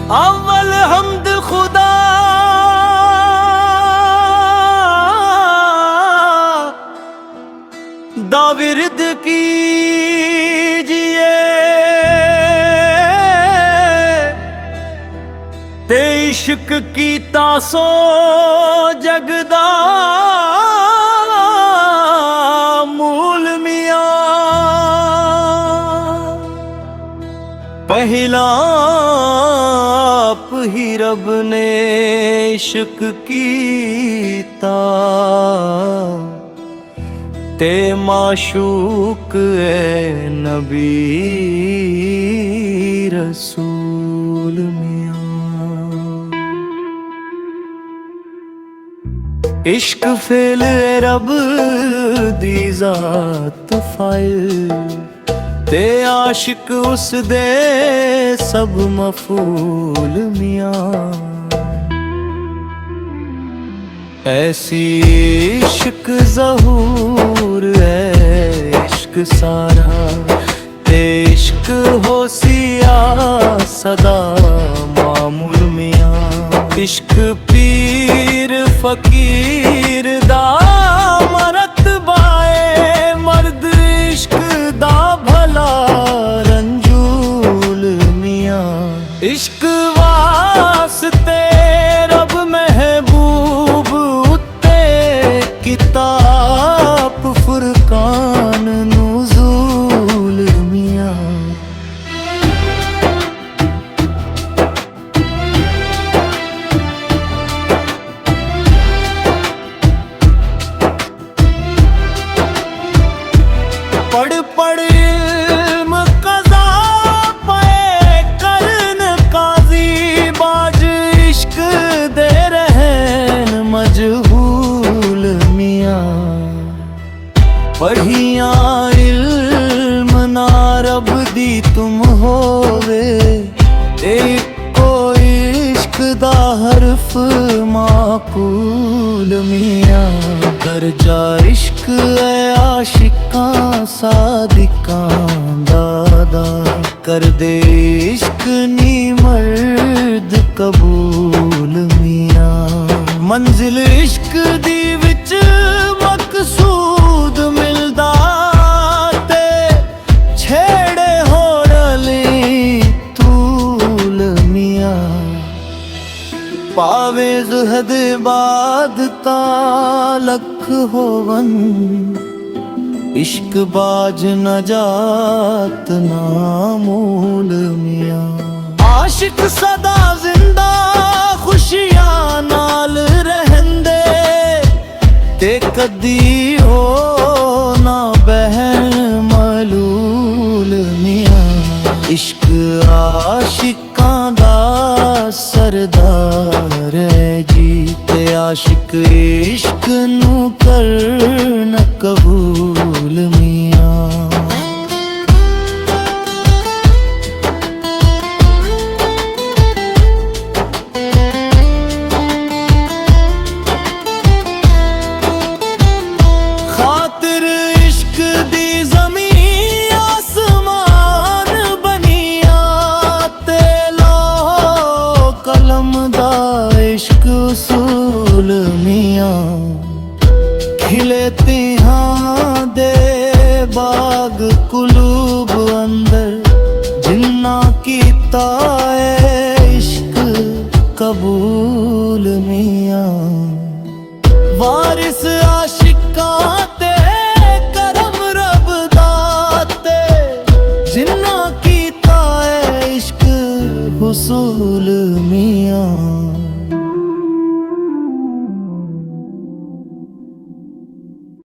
अव्वल हम्द खुदा दा विरद कीजिए, ते इश्क कीता सो जगदा मूल मियां। पहला आप ही रब ने इश्क कीता, ते माशूक ए नबी रसूल मियां। इश्क फेल रब दी जात फाइल, ते आशिक उस दे सब मफूल मियां। ऐसी इश्क ज़हूर है इश्क सारा, ते इश्क हो सिया सदा मामूल मियां। इश्क पीर फकीर दा मरतबाए, मर्द इश्क दा भला रंजूल मियां। इश्क वास्ते रब महबूब उत्ते किताब फुरकान नुज़ूल मियां। पढ़ पढ़ इल्म कज़ा पे करन काज़ी, बाज इश्क दे रहन मजहूल मियां। पढ़िया इल्म ना रब दी तुम होवे, ते कोई इश्क दा हरफ माकूल मियां। दर्जा इश्क है आशिकां सादिकां दादा, कर दे इश्क नी मर्द कबूल मियां। मंजिल इश्क दी विच मकसूद मिलदा, ते छेड़े होरली तूल मियां। पावे ज़ुहद बाद तालक होवन, इश्क बाज नजात नामूल मियां। आशिक सदा जिंदा खुशियां नाल रहंदे, ते कदी हो ना बहन मलूल मियां। इश्क आशिकां दा सरदार है जी, ते आशिक इश्क नू करन कबूल मियां। खातिर इश्क दी ज़मीन आसमान बनिया, ते लो कलम दा इश्क उसूल मियां। खिले तिहां दे बाग कुलूब अंदर, जिन्ना कीता है इश्क कबूल मियां। वारिस आशिकां ते करम रब दाते, जिन्ना कीता है इश्क हुसूल मियां।